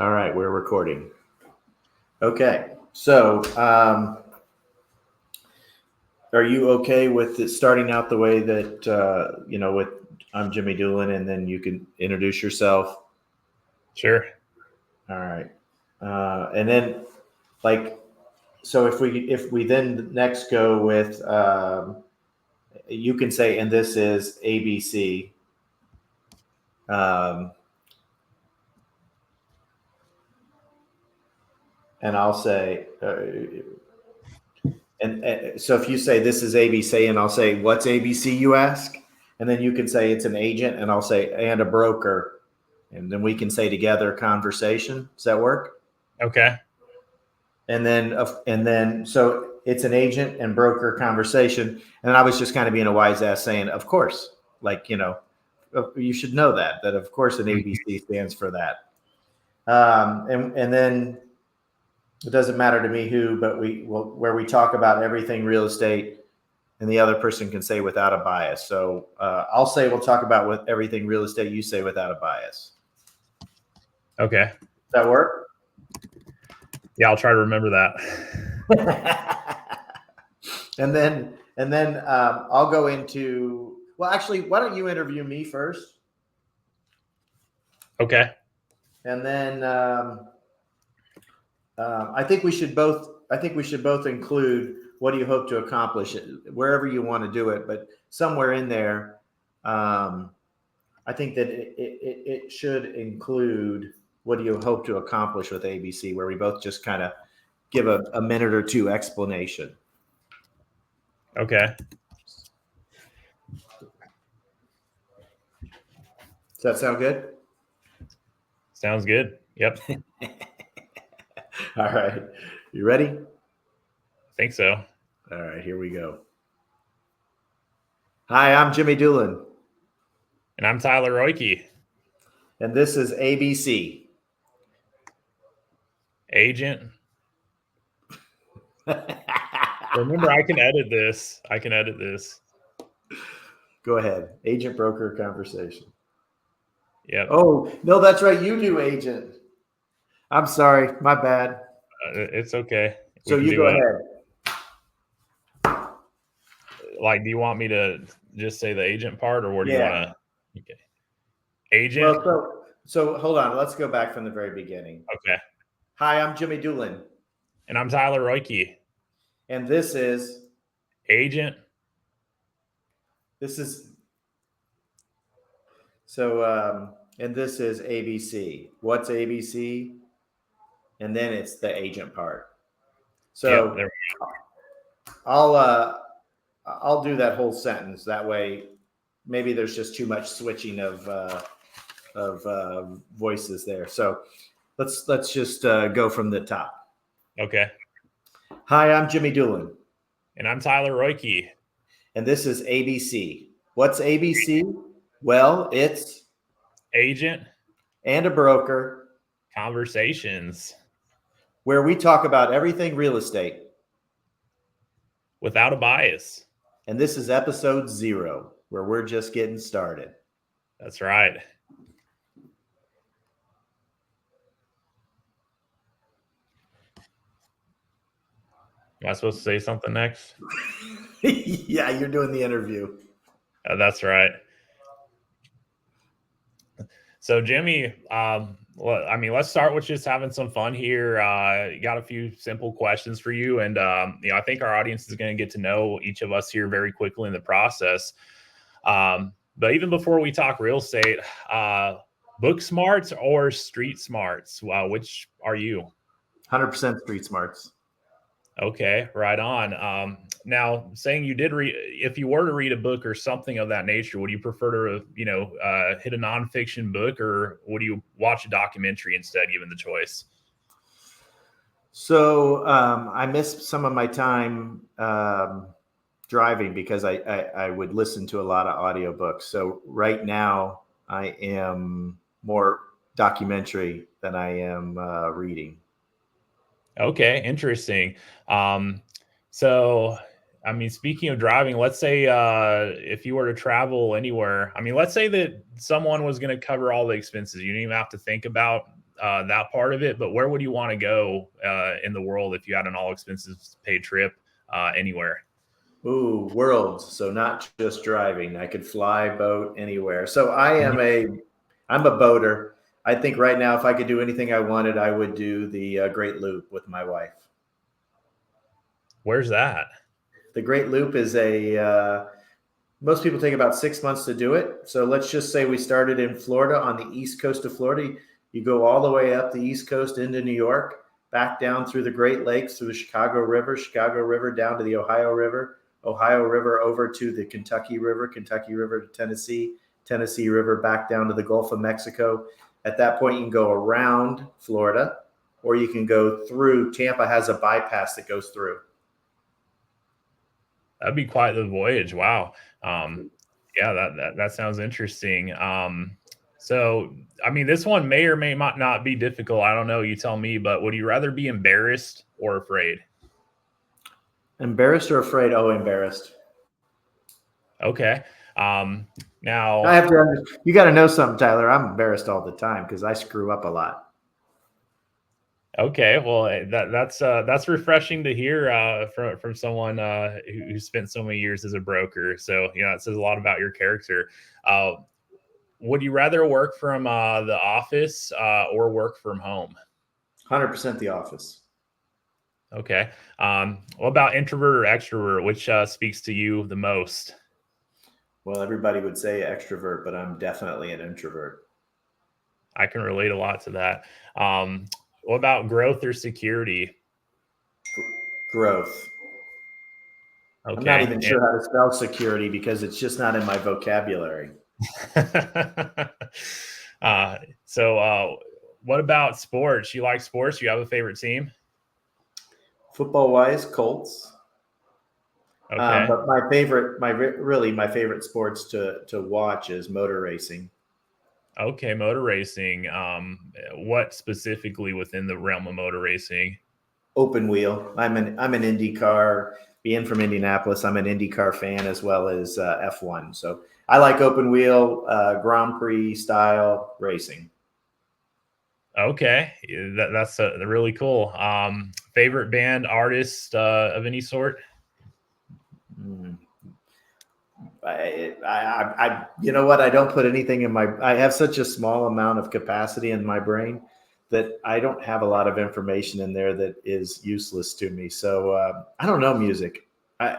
All right, we're recording. Okay, so are you okay with it starting out the way that with I'm Jimmy Doolin, and then you can introduce yourself? Sure. All right, and then like so if we then next go with you can say, and this is ABC. Um, and I'll say, and so if you say this is ABC, and I'll say, what's ABC, you ask? And then you can say it's an agent, and I'll say, and a broker. And then we can say together conversation. Does that work? Okay. And then, so it's an agent and broker conversation. And I was just kind of being a wise ass saying, of course, you should know that of course an ABC stands for that. And then it doesn't matter to me who, but where we talk about everything real estate, and the other person can say without a bias. So I'll say we'll talk about with everything real estate. You say without a bias. Okay. Does that work? Yeah, I'll try to remember that. and then I'll go into. Well, actually, why don't you interview me first? Okay. And then I think we should both. I think we should both include what do you hope to accomplish wherever you want to do it, but somewhere in there, I think that it should include what do you hope to accomplish with ABC, where we both just kind of give a minute or two explanation. Okay. Does that sound good? Sounds good. Yep. All right. You ready? I think so. All right, here we go. Hi, I'm Jimmy Doolin. And I'm Tyler Royke. And this is ABC. Agent. Remember, I can edit this. Go ahead. Agent broker conversation. Yep. Oh, no, that's right. You do agent. I'm sorry. My bad. It's okay. So you go ahead. Like, do you want me to just say the agent part, or what do you want to? Okay. Agent. Well, so hold on. Let's go back from the very beginning. Okay. Hi, I'm Jimmy Doolin. And I'm Tyler Royke. And this is Agent. This is so and this is ABC. What's ABC? And then it's the agent part. So there we go. I'll do that whole sentence. That way, maybe there's just too much switching of voices there. So let's just go from the top. Okay. Hi, I'm Jimmy Doolin. And I'm Tyler Royke. And this is ABC. What's ABC? Well, it's agent and a broker conversations, where we talk about everything real estate without a bias. And this is episode 0, where we're just getting started. That's right. Am I supposed to say something next? Yeah, you're doing the interview. That's right. So, Jimmy, let's start with just having some fun here. Got a few simple questions for you. And, I think our audience is going to get to know each of us here very quickly in the process. But even before we talk real estate, book smarts or street smarts? Which are you? 100% street smarts. Okay, right on. Now, saying you did read, if you were to read a book or something of that nature, would you prefer to, hit a nonfiction book, or would you watch a documentary instead, given the choice? So I missed some of my time driving because I would listen to a lot of audiobooks. So right now I am more documentary than I am reading. Okay, interesting. So, speaking of driving, let's say if you were to travel anywhere, let's say that someone was going to cover all the expenses. You didn't even have to think about that part of it, but where would you want to go in the world if you had an all expenses paid trip anywhere? Ooh, worlds. So not just driving. I could fly, boat, anywhere. So I'm a boater. I think right now, if I could do anything I wanted, I would do the Great Loop with my wife. Where's that? The Great Loop is most people take about 6 months to do it. So let's just say we started in Florida on the east coast of Florida. You go all the way up the east coast into New York, back down through the Great Lakes, through the Chicago River down to the Ohio River over to the Kentucky River to Tennessee River back down to the Gulf of Mexico. At that point, you can go around Florida, or you can go through. Tampa has a bypass that goes through. That'd be quite the voyage. Wow. Yeah, that sounds interesting. So, I mean, this one may or may not be difficult. I don't know. You tell me. But would you rather be embarrassed or afraid? Embarrassed or afraid? Oh, embarrassed. Okay. Now I have to. You got to know something, Tyler. I'm embarrassed all the time because I screw up a lot. Okay, well, that's refreshing to hear from someone who spent so many years as a broker. So it says a lot about your character. Would you rather work from the office or work from home? 100% the office. Okay. What about introvert or extrovert? Which speaks to you the most? Well, everybody would say extrovert, but I'm definitely an introvert. I can relate a lot to that. What about growth or security? Growth. Okay. I'm not even sure how to spell security because it's just not in my vocabulary. So what about sports? You like sports? You have a favorite team? Football wise, Colts. Okay. But my favorite sports to watch is motor racing. Okay, motor racing. What specifically within the realm of motor racing? Open wheel. I'm an IndyCar. Being from Indianapolis, I'm an IndyCar fan as well as F1. So I like open wheel, Grand Prix style racing. Okay, that's really cool. Favorite band, artist of any sort? You know what? I don't put anything in I have such a small amount of capacity in my brain that I don't have a lot of information in there that is useless to me. So I don't know music. I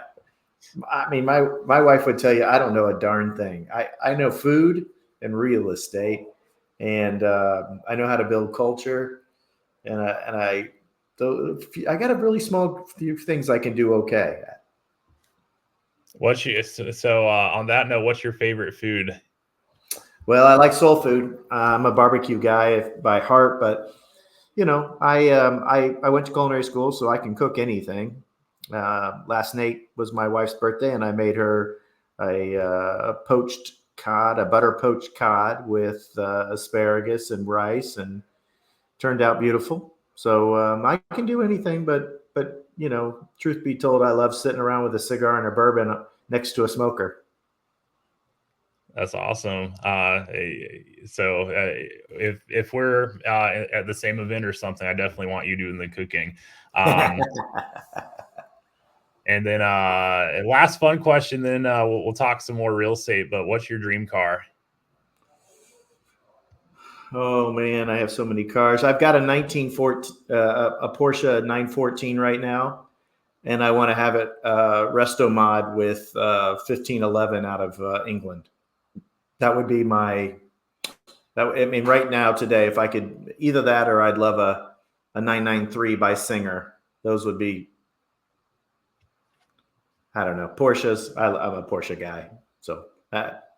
mean, my wife would tell you I don't know a darn thing. I know food and real estate, and I know how to build culture, and I got a really small few things I can do okay at. On that note, what's your favorite food? Well, I like soul food. I'm a barbecue guy by heart, but I went to culinary school, so I can cook anything. Last night was my wife's birthday, and I made her a butter poached cod with asparagus and rice, and turned out beautiful. So I can do anything, but truth be told, I love sitting around with a cigar and a bourbon next to a smoker. That's awesome. If we're at the same event or something, I definitely want you doing the cooking. And then last fun question, then we'll talk some more real estate. But what's your dream car? Oh man, I have so many cars. I've got a 1914, a Porsche 914 right now, and I want to have it resto mod with 1511 out of England. That would be right now today, if I could either that or I'd love a 993 by Singer. Those would be, I don't know, Porsches. I'm a Porsche guy. So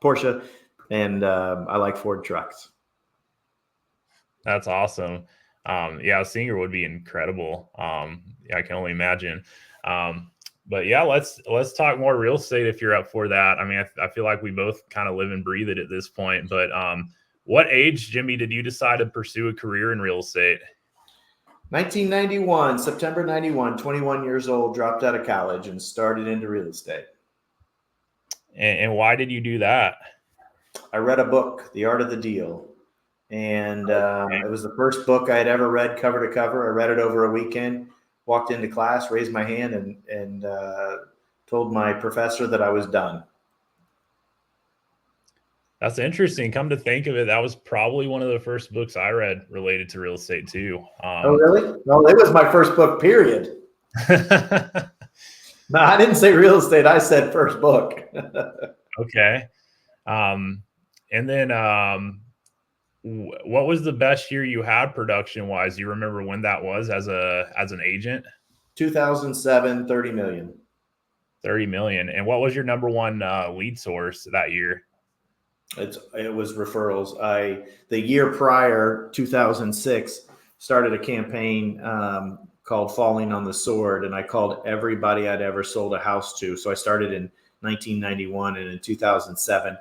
Porsche, and I like Ford trucks. That's awesome. Yeah, Singer would be incredible. I can only imagine. But yeah, let's talk more real estate if you're up for that. I mean, I feel like we both kind of live and breathe it at this point. But what age, Jimmy, did you decide to pursue a career in real estate? 1991, September 91, 21 years old, dropped out of college and started into real estate. And why did you do that? I read a book, The Art of the Deal, And it was the first book I had ever read cover to cover. I read it over a weekend, walked into class, raised my hand, and told my professor that I was done. That's interesting. Come to think of it, that was probably one of the first books I read related to real estate too. Oh, really? No, it was my first book, period. No, I didn't say real estate. I said first book. Okay. And then what was the best year you had production wise? You remember when that was as an agent? 2007, 30 million. 30 million. And what was your number one lead source that year? It was referrals. The year prior, 2006, started a campaign called Falling on the Sword, and I called everybody I'd ever sold a house to. So I started in 1991, and in 2007,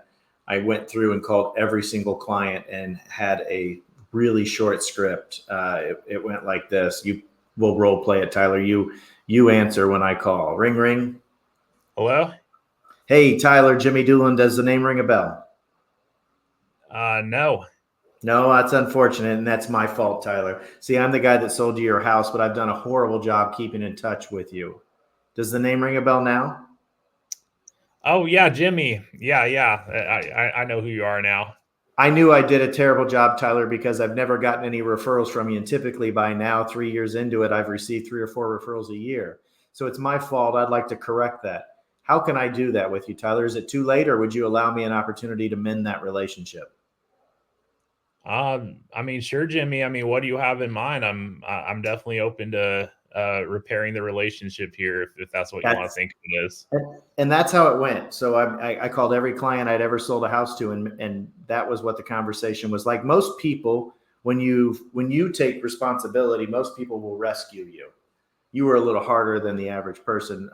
I went through and called every single client and had a really short script. It went like this. We'll role play it, Tyler. You answer when I call. Ring, ring. Hello? Hey, Tyler, Jimmy Doolin. Does the name ring a bell? No. No, that's unfortunate, and that's my fault, Tyler. See, I'm the guy that sold you your house, but I've done a horrible job keeping in touch with you. Does the name ring a bell now? Oh, yeah, Jimmy. Yeah. I know who you are now. I knew I did a terrible job, Tyler, because I've never gotten any referrals from you, and typically by now, 3 years into it, I've received 3 or 4 referrals a year. So it's my fault. I'd like to correct that. How can I do that with you, Tyler? Is it too late, or would you allow me an opportunity to mend that relationship? I mean, sure, Jimmy. I mean, what do you have in mind? I'm definitely open to repairing the relationship here if that's what you want to think it is. And that's how it went. So I called every client I'd ever sold a house to, and that was what the conversation was like. Most people, when you take responsibility, most people will rescue you. You were a little harder than the average person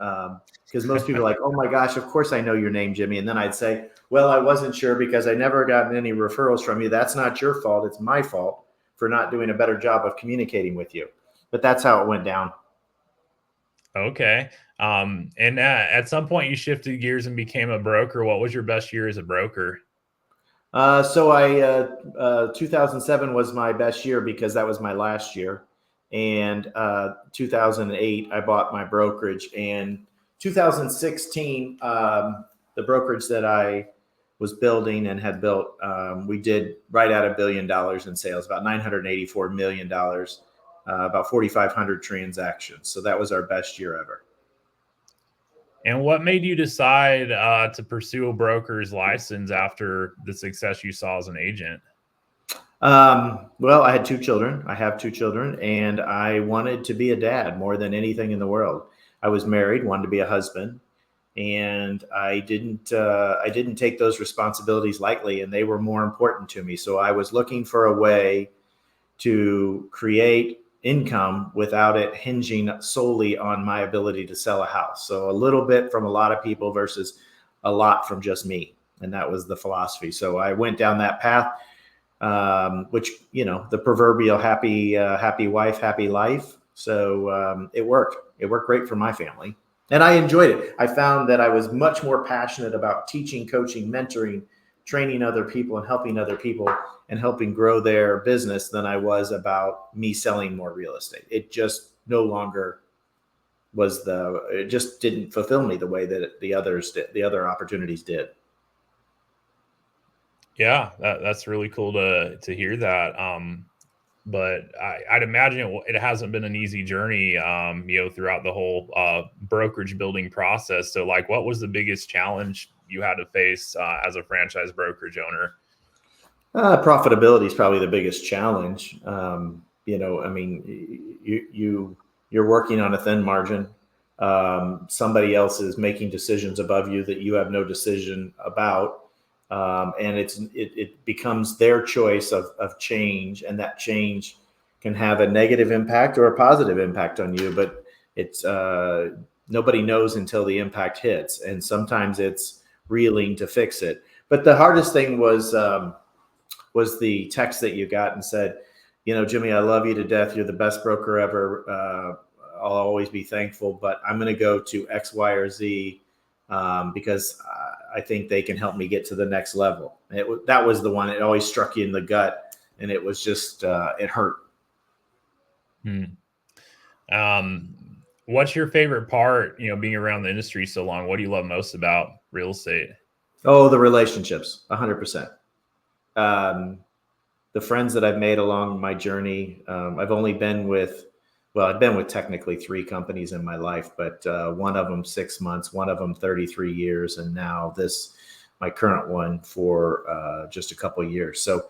because most people are like, oh my gosh, of course I know your name, Jimmy. And then I'd say, well, I wasn't sure because I never gotten any referrals from you. That's not your fault. It's my fault for not doing a better job of communicating with you. But that's how it went down. Okay. And at some point you shifted gears and became a broker. What was your best year as a broker? 2007 was my best year because that was my last year. And 2008, I bought my brokerage. And 2016, the brokerage that I was building and had built, we did right at $1 billion in sales, about $984 million, about 4,500 transactions. So that was our best year ever. And what made you decide to pursue a broker's license after the success you saw as an agent? Well, I had 2 children. I have 2 children, and I wanted to be a dad more than anything in the world. I was married, wanted to be a husband, and I didn't take those responsibilities lightly, and they were more important to me. So I was looking for a way to create income without it hinging solely on my ability to sell a house. So a little bit from a lot of people versus a lot from just me. And that was the philosophy. So I went down that path. Which, the proverbial happy wife, happy life. So it worked. It worked great for my family. And I enjoyed it. I found that I was much more passionate about teaching, coaching, mentoring, training other people and helping other people and helping grow their business than I was about me selling more real estate. It just no longer was it just didn't fulfill me the way that the other opportunities did. Yeah, that's really cool to hear that. But I'd imagine it hasn't been an easy journey, throughout the whole brokerage building process. So, like, what was the biggest challenge you had to face as a franchise brokerage owner? Profitability is probably the biggest challenge. You're working on a thin margin. Somebody else is making decisions above you that you have no decision about. And it becomes their choice of change, and that change can have a negative impact or a positive impact on you. But it's nobody knows until the impact hits, and sometimes it's reeling to fix it. But the hardest thing was the text that you got and said, Jimmy, I love you to death. You're the best broker ever. I'll always be thankful, but I'm going to go to X, Y, or Z because I think they can help me get to the next level. That was the one that always struck you in the gut and it was just it hurt. Hmm. What's your favorite part, being around the industry so long? What do you love most about real estate? Oh, the relationships, 100%. The friends that I've made along my journey. I've only been with, well, I've been with technically 3 companies in my life, but one of them 6 months, one of them 33 years, and now my current one for just a couple of years. So,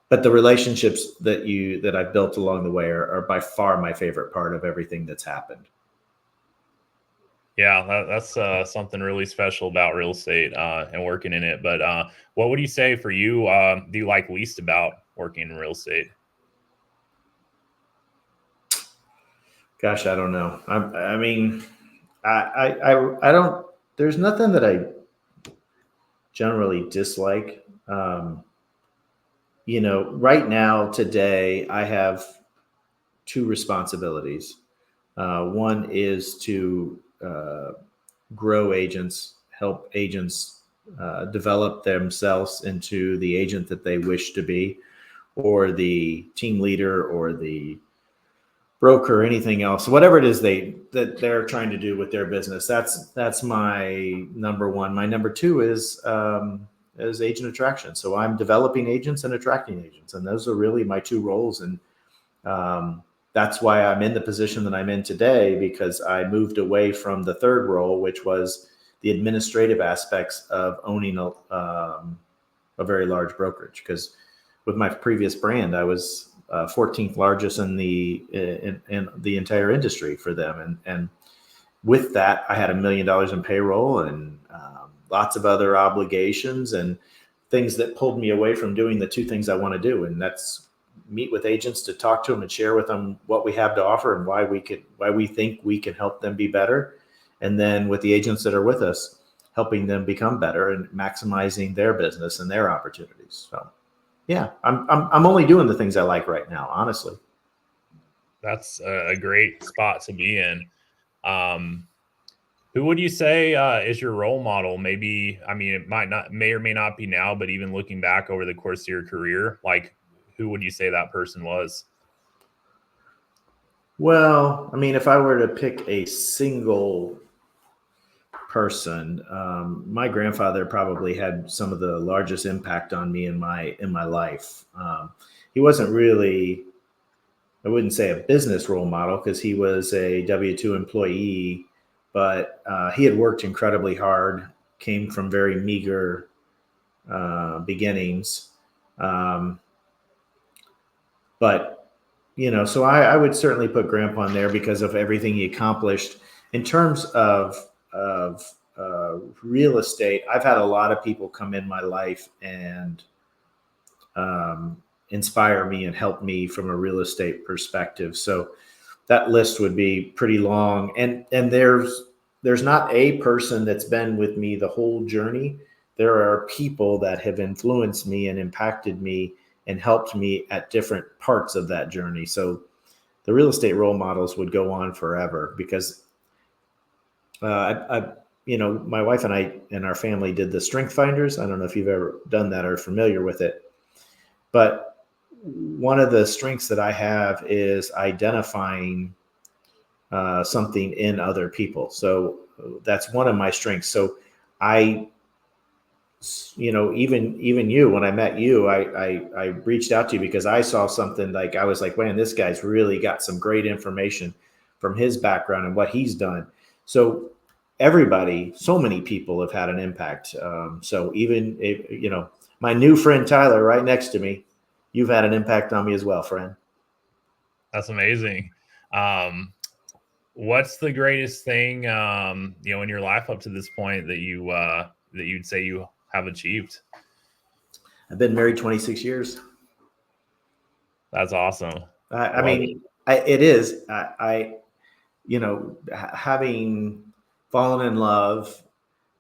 but the relationships that I've built along the way are by far my favorite part of everything that's happened. Yeah, that's something really special about real estate and working in it. But what would you say for you? Do you like least about working in real estate? Gosh, I don't know. I mean, I don't. There's nothing that I generally dislike. Right now, today, I have 2 responsibilities. One is to grow agents, help agents develop themselves into the agent that they wish to be, or the team leader, or the broker, or anything else, whatever it is that they're trying to do with their business. That's my number one. My number 2 is agent attraction. So I'm developing agents and attracting agents, and those are really my 2 roles. And that's why I'm in the position that I'm in today, because I moved away from the 3rd role, which was the administrative aspects of owning a very large brokerage. Because with my previous brand, I was 14th largest in the entire industry for them, and with that, I had $1 million in payroll and lots of other obligations and things that pulled me away from doing the 2 things I want to do, and that's meet with agents to talk to them and share with them what we have to offer and why we think we can help them be better, and then with the agents that are with us, helping them become better and maximizing their business and their opportunities. So, yeah, I'm only doing the things I like right now, honestly. That's a great spot to be in. Who would you say is your role model? Maybe, I mean, it may or may not be now, but even looking back over the course of your career, like, who would you say that person was? Well, I mean, if I were to pick a single person, my grandfather probably had some of the largest impact on me in my life. He wasn't really, I wouldn't say a business role model, because he was a W-2 employee, but he had worked incredibly hard, came from very meager beginnings. But so I would certainly put Grandpa in there because of everything he accomplished. In terms of real estate, I've had a lot of people come in my life and inspire me and help me from a real estate perspective. So that list would be pretty long. And there's not a person that's been with me the whole journey. There are people that have influenced me and impacted me and helped me at different parts of that journey. So the real estate role models would go on forever, because my wife and I and our family did the Strength Finders. I don't know if you've ever done that or familiar with it, but one of the strengths that I have is identifying something in other people. So that's one of my strengths. So even you, when I met you, I reached out to you because I saw something, like, I was like, man, this guy's really got some great information from his background and what he's done. So so many people have had an impact. So even if, my new friend, Tyler, right next to me, you've had an impact on me as well, friend. That's amazing. What's the greatest thing, in your life up to this point that you'd say you have achieved? I've been married 26 years. That's awesome. I mean, it is. Having fallen in love,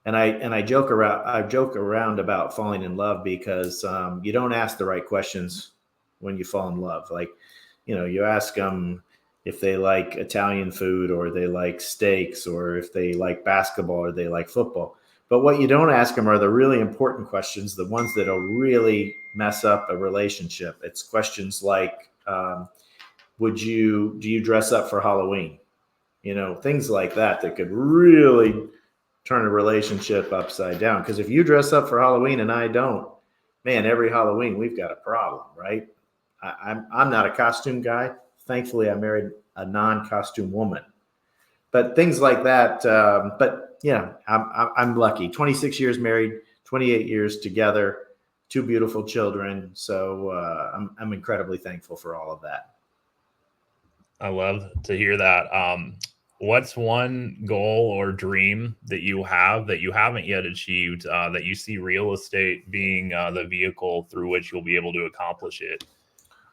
and I joke around about falling in love because you don't ask the right questions when you fall in love. Like, you ask them if they like Italian food, or they like steaks, or if they like basketball, or they like football. But what you don't ask them are the really important questions, the ones that'll really mess up a relationship. It's questions like, do you dress up for Halloween? Things like that could really turn a relationship upside down. Because if you dress up for Halloween and I don't, man, every Halloween we've got a problem, right? I'm not a costume guy. Thankfully, I married a non-costume woman. But things like that. But yeah, I'm lucky. 26 years married, 28 years together, 2 beautiful children. So I'm incredibly thankful for all of that. I love to hear that. What's one goal or dream that you have that you haven't yet achieved, that you see real estate being the vehicle through which you'll be able to accomplish it?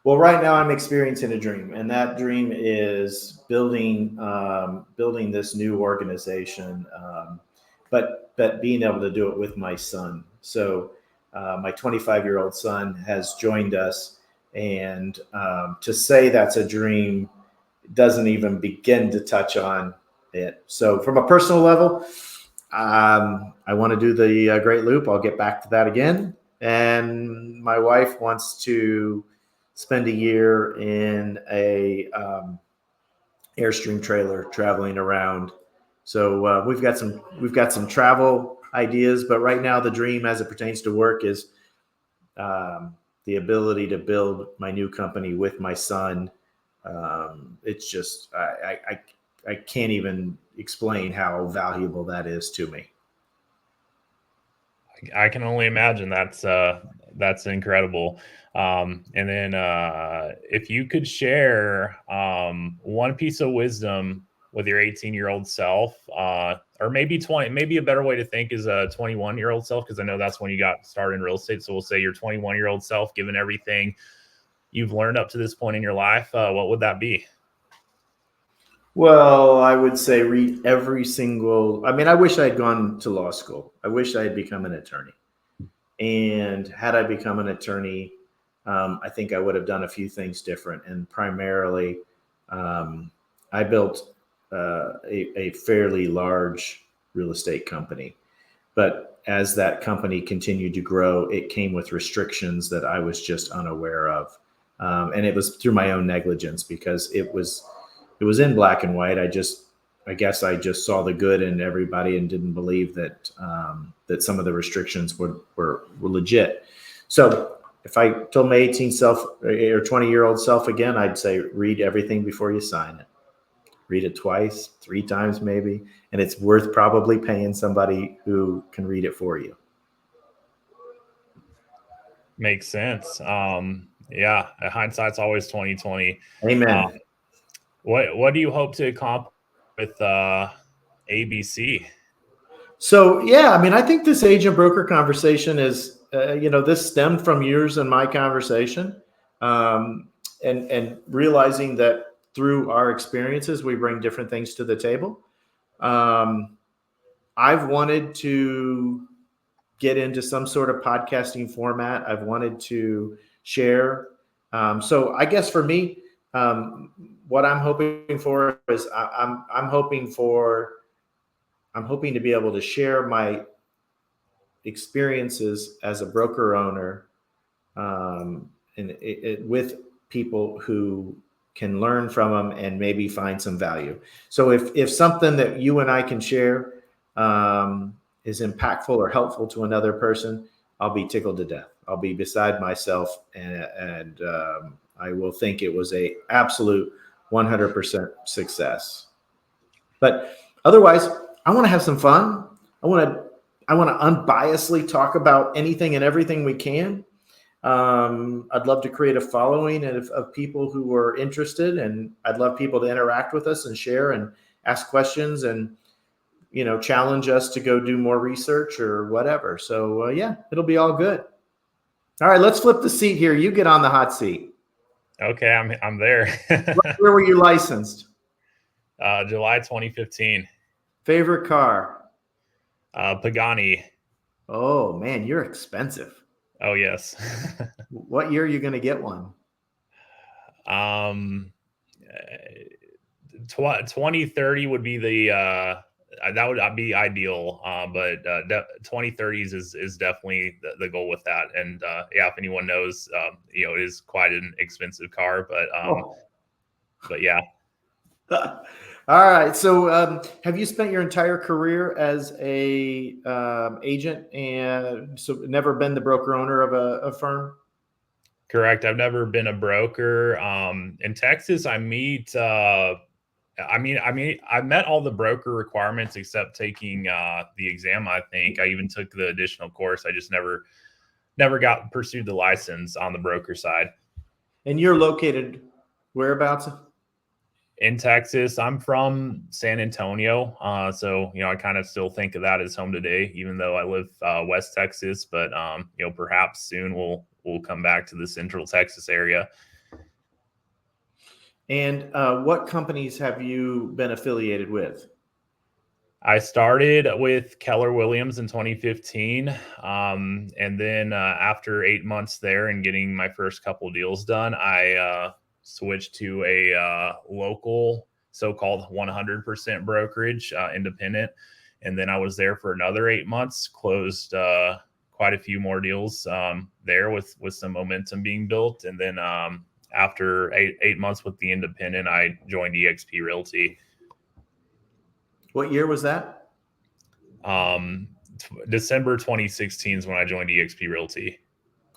Well, right now I'm experiencing a dream, and that dream is building this new organization, but being able to do it with my son. So my 25-year-old son has joined us, and to say that's a dream doesn't even begin to touch on it. So from a personal level, I want to do the Great Loop. I'll get back to that again. And my wife wants to spend a year in a Airstream trailer traveling around. So we've got some travel ideas, but right now the dream as it pertains to work is the ability to build my new company with my son. It's just I can't even explain how valuable that is to me. I can only imagine. That's incredible. And then if you could share one piece of wisdom with your 18-year-old self, or maybe 20, maybe a better way to think is a 21-year-old self, because I know that's when you got started in real estate. So we'll say your 21-year-old self, given everything you've learned up to this point in your life, what would that be? Well, I would say read every single. I mean, I wish I had gone to law school. I wish I had become an attorney. And had I become an attorney, I think I would have done a few things different. And primarily, I built a fairly large real estate company. But as that company continued to grow, it came with restrictions that I was just unaware of. And it was through my own negligence, because it was in black and white. I guess I just saw the good in everybody and didn't believe that that some of the restrictions were legit. So if I told my 18 self or 20-year-old self again, I'd say read everything before you sign it. Read it twice, 3 times maybe, and it's worth probably paying somebody who can read it for you. Makes sense. Yeah, hindsight's always 2020. Amen. What do you hope to accomplish with ABC? So yeah, I mean, I think this agent broker conversation is, this stemmed from years in my conversation, and realizing that through our experiences we bring different things to the table. I've wanted to get into some sort of podcasting format. I've wanted to share. So I guess for me, what I'm hoping for is I'm hoping to be able to share my experiences as a broker owner, and with people who can learn from them and maybe find some value. So if something that you and I can share is impactful or helpful to another person, I'll be tickled to death. I'll be beside myself, and I will think it was a absolute 100% success. But otherwise, I want to have some fun. I want to unbiasedly talk about anything and everything we can. I'd love to create a following of people who are interested, and I'd love people to interact with us and share and ask questions and, challenge us to go do more research or whatever. So yeah, it'll be all good. All right, let's flip the seat here. You get on the hot seat. Okay, I'm there. Where were you licensed? July 2015. Favorite car? Pagani. Oh man, you're expensive. Oh yes. What year are you going to get one? 2030 would be the that would be ideal. But 2030s is definitely the goal with that. And yeah, if anyone knows, it is quite an expensive car, but yeah. All right. So, have you spent your entire career as a agent, and so never been the broker owner of a firm? Correct. I've never been a broker. In Texas, I meet. I met all the broker requirements except taking the exam. I think I even took the additional course. I just never got pursued the license on the broker side. And you're located whereabouts? In Texas. I'm from San Antonio, so I kind of still think of that as home today, even though I live West Texas. But perhaps soon we'll come back to the Central Texas area. And what companies have you been affiliated with? I started with Keller Williams in 2015. And then after 8 months there and getting my first couple deals done, I switched to a local so-called 100% brokerage, independent. And then I was there for another 8 months, closed quite a few more deals there with some momentum being built. And then after eight months with the independent, I joined eXp Realty. What year was that? December 2016 is when I joined eXp Realty.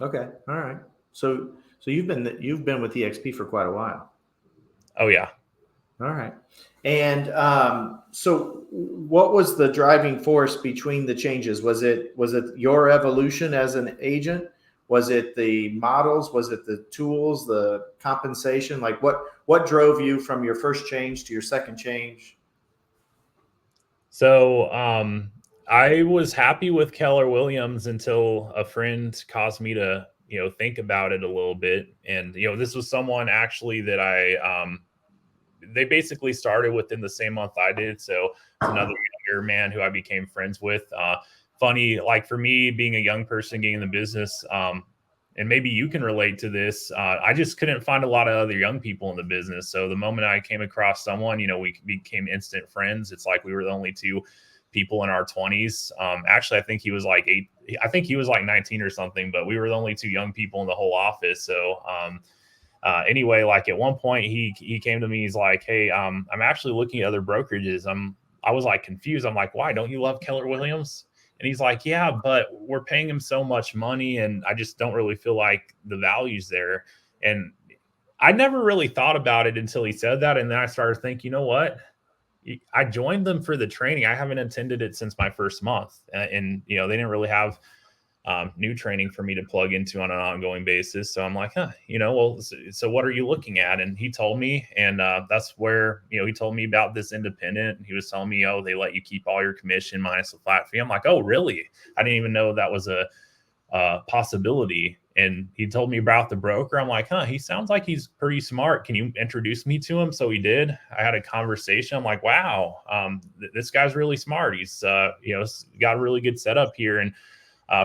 Okay. All right. So you've been with eXp for quite a while. Oh yeah. All right. And so what was the driving force between the changes? Was it your evolution as an agent? Was it the models? Was it the tools, the compensation? Like what drove you from your first change to your second change? So I was happy with Keller Williams until a friend caused me to, think about it a little bit. And, this was someone actually that they basically started within the same month I did. So it's another younger man who I became friends with. Funny, like for me, being a young person getting in the business, and maybe you can relate to this. I just couldn't find a lot of other young people in the business. So the moment I came across someone, we became instant friends. It's like we were the only two people in our 20s. Actually, I think he was like 19 or something, but we were the only two young people in the whole office. So anyway, like at one point he came to me, he's like, hey, I'm actually looking at other brokerages. I was like confused. I'm like, why don't you love Keller Williams? And he's like, yeah, but we're paying him so much money and I just don't really feel like the value's there. And I never really thought about it until he said that. And then I started thinking, you know what? I joined them for the training. I haven't attended it since my first month. And they didn't really have new training for me to plug into on an ongoing basis. So I'm like, well, so what are you looking at? And he told me, and that's where, he told me about this independent. He was telling me, oh, they let you keep all your commission minus the flat fee. I'm like, oh, really? I didn't even know that was a possibility. And he told me about the broker. I'm like, he sounds like he's pretty smart. Can you introduce me to him? So he did. I had a conversation. I'm like, wow, this guy's really smart. He's, got a really good setup here. And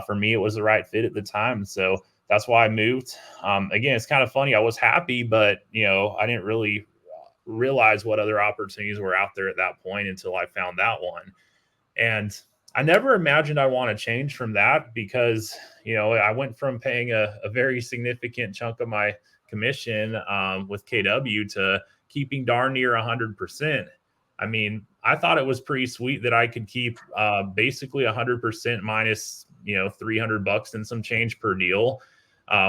for me, it was the right fit at the time. So that's why I moved. Again, it's kind of funny. I was happy, but, I didn't really realize what other opportunities were out there at that point until I found that one. And I never imagined I want to change from that because, I went from paying a very significant chunk of my commission with KW to keeping darn near 100%. I mean, I thought it was pretty sweet that I could keep basically 100% minus, $300 and some change per deal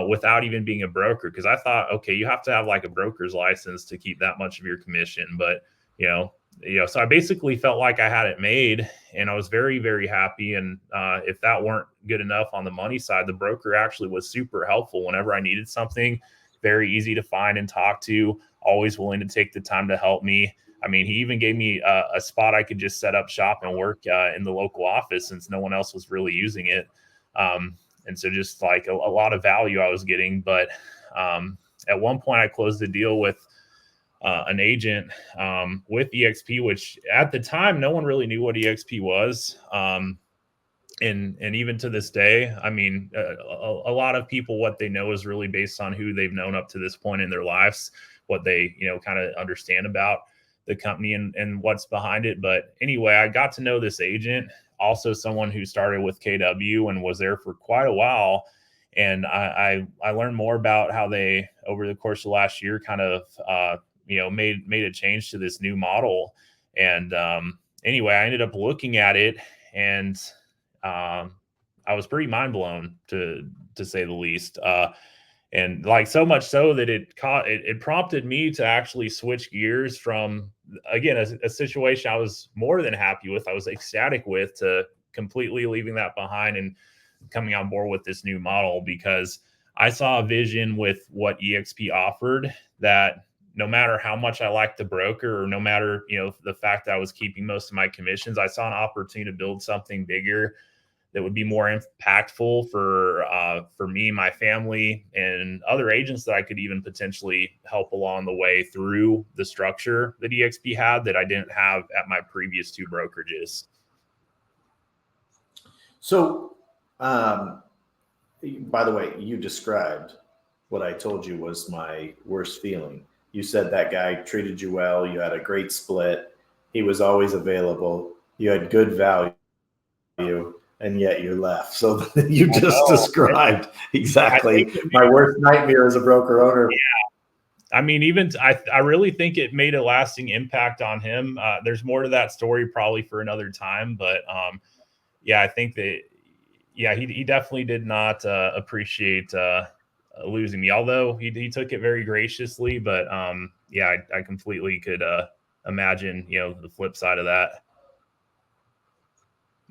without even being a broker. Cause I thought, okay, you have to have like a broker's license to keep that much of your commission. But, so I basically felt like I had it made and I was very, very happy. And if that weren't good enough on the money side, the broker actually was super helpful whenever I needed something. Very easy to find and talk to, always willing to take the time to help me. I mean, he even gave me a spot I could just set up shop and work in the local office since no one else was really using it. And so just like a lot of value I was getting. But at one point I closed the deal with an agent with eXp, which at the time, no one really knew what eXp was. And even to this day, I mean, a lot of people, what they know is really based on who they've known up to this point in their lives, what they, kind of understand about the company and what's behind it. But anyway, I got to know this agent, also someone who started with KW and was there for quite a while. And I learned more about how they, over the course of last year, kind of, made a change to this new model. And anyway, I ended up looking at it, and I was pretty mind blown, to say the least. And like, so much so that it prompted me to actually switch gears from, again, a situation I was more than happy with, I was ecstatic with, to completely leaving that behind and coming on board with this new model, because I saw a vision with what EXP offered that no matter how much I liked the broker, or no matter, the fact that I was keeping most of my commissions, I saw an opportunity to build something bigger that would be more impactful for me, my family, and other agents that I could even potentially help along the way through the structure that EXP had that I didn't have at my previous 2 brokerages. So, by the way, you described what I told you was my worst feeling. You said that guy treated you well. You had a great split. He was always available. You had good value, and yet you left. So you just described exactly my worst nightmare as a broker owner. Yeah. I mean, even I really think it made a lasting impact on him. There's more to that story probably for another time, but I think that, he definitely did not appreciate losing me, although he took it very graciously. But I completely could imagine, the flip side of that.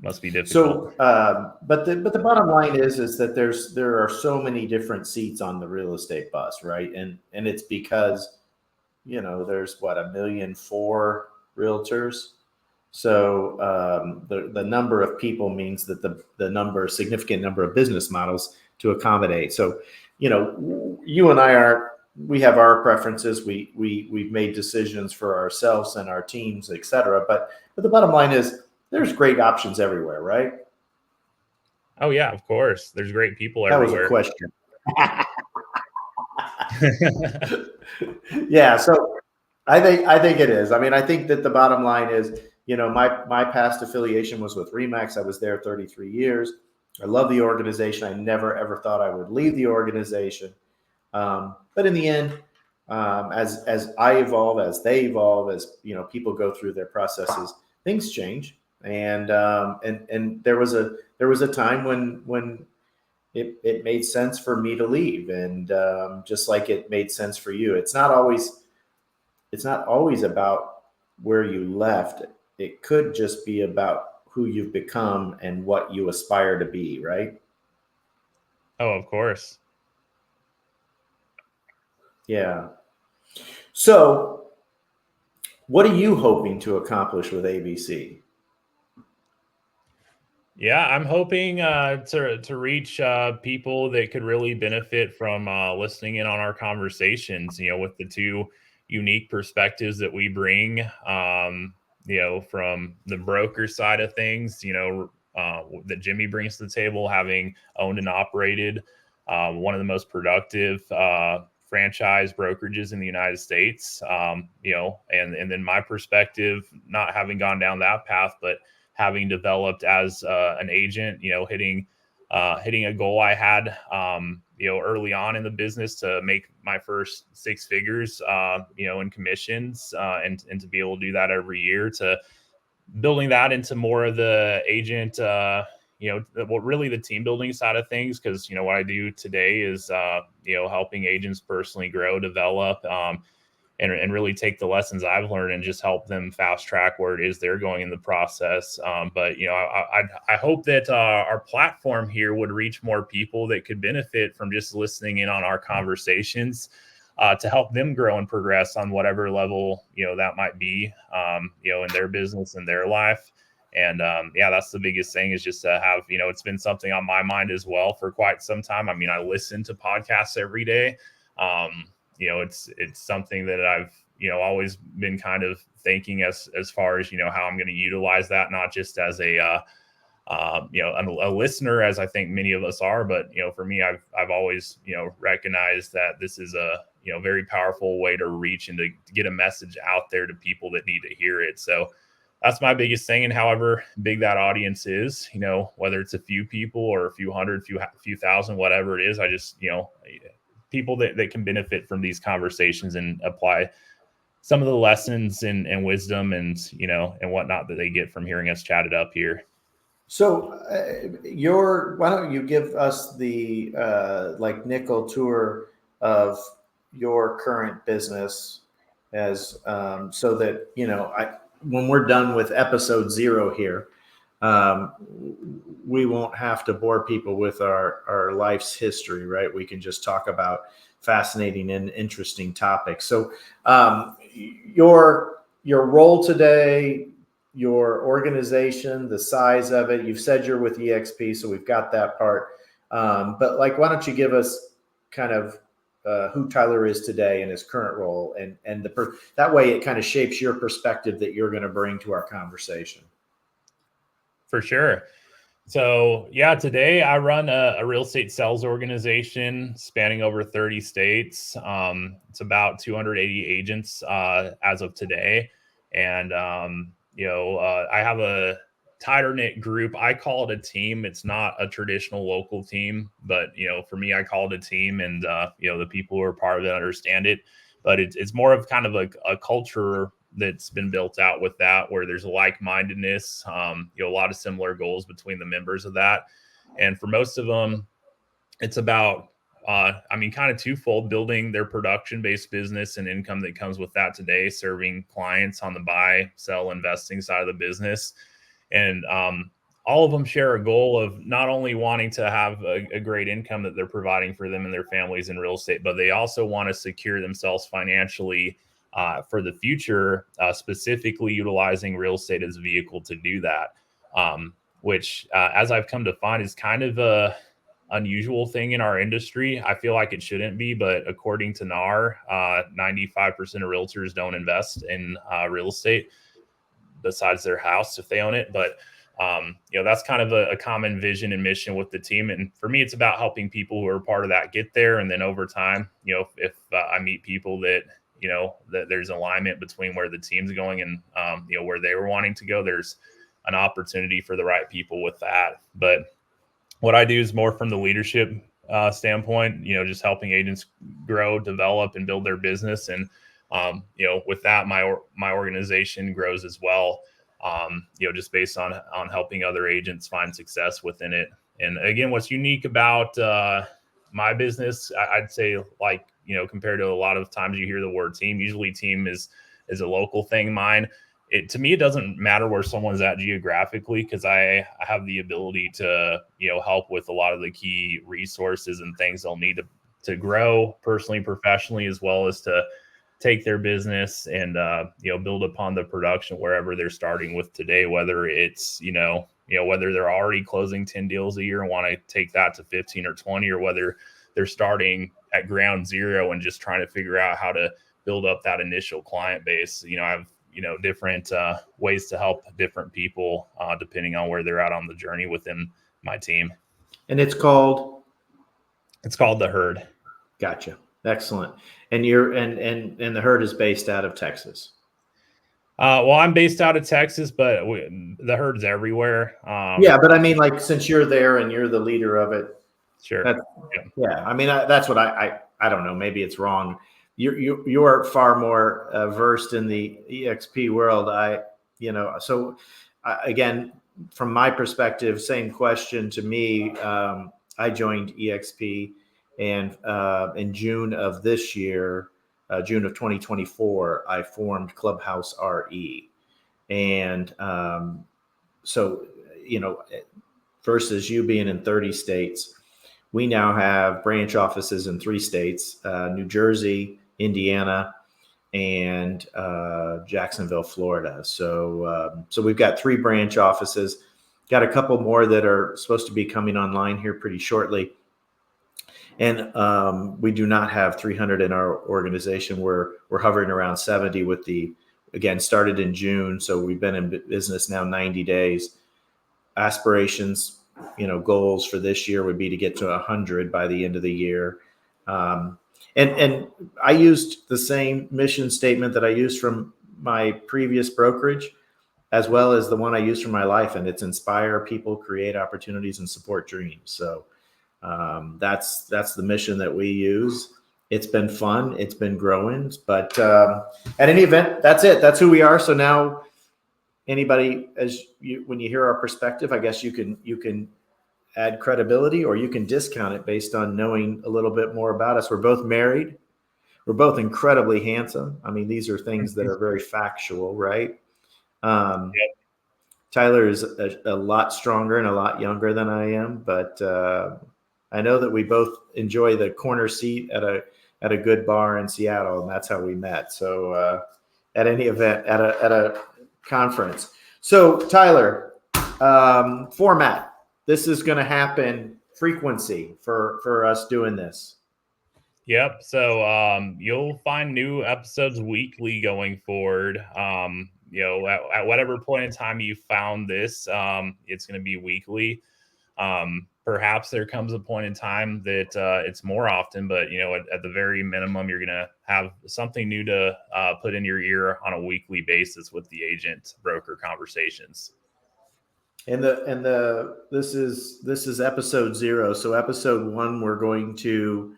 Must be difficult. So, but the bottom line is that there are so many different seats on the real estate bus, right? And it's because, there's 1.4 million realtors. So the number of people means that the significant number of business models to accommodate. So, you and I we have our preferences. We've made decisions for ourselves and our teams, et cetera. But the bottom line is there's great options everywhere, right? Oh yeah, of course. There's great people everywhere. That was a question. Yeah. So I think it is. I mean, I think that the bottom line is, my past affiliation was with RE/MAX. I was there 33 years. I love the organization. I never, ever thought I would leave the organization. But in the end, as I evolve, as they evolve, as people go through their processes, things change. And there was a time when it made sense for me to leave, and just like it made sense for you. It's not always about where you left. It could just be about who you've become and what you aspire to be, right? Oh, of course. Yeah. So, what are you hoping to accomplish with ABC? Yeah, I'm hoping to reach people that could really benefit from listening in on our conversations, with the 2 unique perspectives that we bring, from the broker side of things, that Jimmy brings to the table, having owned and operated one of the most productive franchise brokerages in the United States, and then my perspective, not having gone down that path, but having developed as an agent, hitting a goal I had, early on in the business to make my first 6 figures, in commissions, and to be able to do that every year, to building that into more of the agent, really the team building side of things. Cause what I do today is, helping agents personally grow, develop, and really take the lessons I've learned and just help them fast track where it is they're going in the process. But I hope that our platform here would reach more people that could benefit from just listening in on our conversations, to help them grow and progress on whatever level that might be, in their business and their life. And that's the biggest thing, is just to have, it's been something on my mind as well for quite some time. I mean, I listen to podcasts every day. It's something that I've, always been kind of thinking as far as, how I'm going to utilize that, not just as a listener, as I think many of us are, but, for me, I've always, recognized that this is a very powerful way to reach and to get a message out there to people that need to hear it. So that's my biggest thing. And however big that audience is, whether it's a few people or a few hundred, few thousand, whatever it is, I just, people that can benefit from these conversations and apply some of the lessons and wisdom and whatnot that they get from hearing us chat it up here. So why don't you give us the nickel tour of your current business as so that when we're done with episode 0 here, we won't have to bore people with our life's history, right? We can just talk about fascinating and interesting topics. So your role today, your organization, the size of it, you've said you're with EXP, so we've got that part. But why don't you give us kind of who Tyler is today in his current role, and that way it kind of shapes your perspective that you're going to bring to our conversation. For sure. So yeah, today I run a real estate sales organization spanning over 30 states. It's about 280 agents as of today. And, I have a tighter knit group. I call it a team. It's not a traditional local team, but, for me, I call it a team, and, the people who are part of it understand it. But it's more of kind of a culture that's been built out with that, where there's a like-mindedness, a lot of similar goals between the members of that. And for most of them, it's about, kind of twofold: building their production-based business and income that comes with that today, serving clients on the buy, sell, investing side of the business. And all of them share a goal of not only wanting to have a great income that they're providing for them and their families in real estate, but they also want to secure themselves financially for the future, specifically utilizing real estate as a vehicle to do that, which, as I've come to find, is kind of a unusual thing in our industry. I feel like it shouldn't be, but according to NAR, 95% of realtors don't invest in real estate besides their house if they own it. But that's kind of a common vision and mission with the team. And for me, it's about helping people who are part of that get there. And then over time, if I meet people that, that there's alignment between where the team's going and, where they were wanting to go, there's an opportunity for the right people with that. But what I do is more from the leadership standpoint, just helping agents grow, develop, and build their business. And, with that, my organization grows as well, just based on helping other agents find success within it. And again, what's unique about my business, I'd say, compared to a lot of times you hear the word team, usually team is a local thing. Mine, to me, it doesn't matter where someone's at geographically, because I have the ability to, help with a lot of the key resources and things they'll need to grow personally, professionally, as well as to take their business and, build upon the production wherever they're starting with today, whether it's, whether they're already closing 10 deals a year and want to take that to 15 or 20, or whether they're starting at ground zero and just trying to figure out how to build up that initial client base. I have, different ways to help different people depending on where they're at on the journey within my team. And it's called The Herd. Gotcha. Excellent. And you're and the Herd is based out of Texas. Well, I'm based out of Texas, but the Herd's everywhere. But I mean, since you're there and you're the leader of it. Sure. Yeah. I mean, that's what I don't know. Maybe it's wrong. You are far more versed in the EXP world. Again, from my perspective, same question to me. I joined EXP, and in June of this year, June of 2024, I formed Clubhouse RE. And versus you being in 30 states, we now have branch offices in 3 states, New Jersey, Indiana, and Jacksonville, Florida. So we've got 3 branch offices, got a couple more that are supposed to be coming online here pretty shortly. And we do not have 300 in our organization. We're hovering around 70 again, started in June. So we've been in business now 90 days. Aspirations, goals for this year would be to get to 100 by the end of the year. And I used the same mission statement that I used from my previous brokerage, as well as the one I use for my life, and it's inspire people, create opportunities, and support dreams. So that's the mission that we use. It's been fun. It's been growing, but at any event, that's it. That's who we are. So now, anybody, when you hear our perspective, I guess you can add credibility, or you can discount it based on knowing a little bit more about us. We're both married. We're both incredibly handsome. I mean, these are things that are very factual, right? Tyler is a lot stronger and a lot younger than I am, but I know that we both enjoy the corner seat at a good bar in Seattle, and that's how we met. So at any event, at a conference. So Tyler, format. This is going to happen, frequency for us doing this. Yep. So you'll find new episodes weekly going forward. At whatever point in time you found this, it's going to be weekly. Perhaps there comes a point in time that it's more often, but at the very minimum, you're going to have something new to put in your ear on a weekly basis with the agent broker conversations. And this is episode 0. So episode 1, we're going to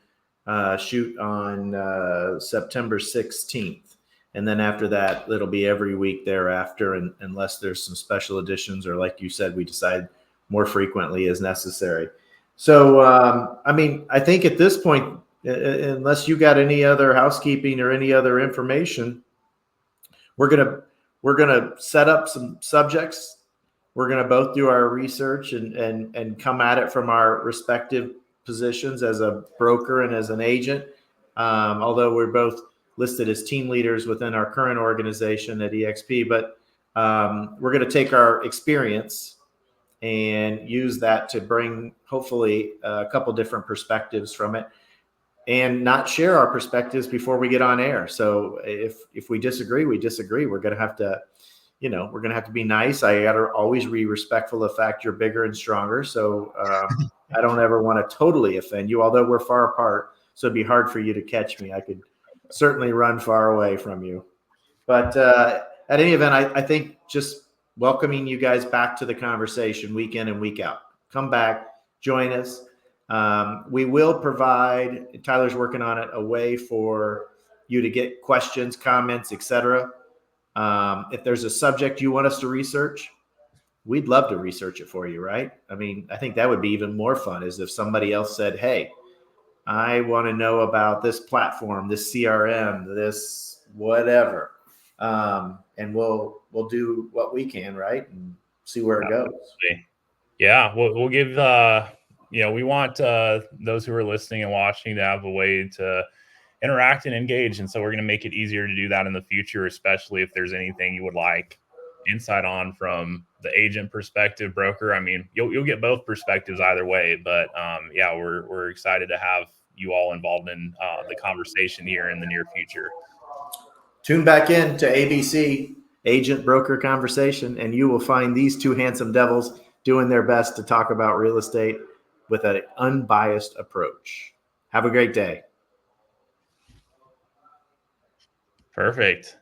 shoot on September 16th. And then after that, it'll be every week thereafter, unless there's some special editions, or like you said, we decide more frequently as necessary. So, I think at this point, unless you got any other housekeeping or any other information, we're gonna set up some subjects. We're gonna both do our research and come at it from our respective positions as a broker and as an agent. Although we're both listed as team leaders within our current organization at eXp, but we're going to take our experience and use that to bring hopefully a couple different perspectives from it, and not share our perspectives before we get on air. So if we disagree, we disagree. We're going to have to, we're going to have to be nice. I got to always be respectful of the fact you're bigger and stronger. So I don't ever want to totally offend you, although we're far apart. So it'd be hard for you to catch me. I could certainly run far away from you. But at any event, I think just welcoming you guys back to the conversation week in and week out. Come back, join us. We will provide, Tyler's working on it, a way for you to get questions, comments, etc. If there's a subject you want us to research, we'd love to research it for you, right? I mean, I think that would be even more fun, is if somebody else said, hey, I want to know about this platform, this CRM, this whatever. And we'll do what we can, right? And see where it goes. Yeah. We'll give, we want those who are listening and watching to have a way to interact and engage. And so we're going to make it easier to do that in the future, especially if there's anything you would like insight on from the agent perspective, broker. I mean, you'll get both perspectives either way, but we're excited to have you all involved in the conversation here in the near future. Tune back in to ABC Agent Broker Conversation, and you will find these two handsome devils doing their best to talk about real estate with an unbiased approach. Have a great day. Perfect.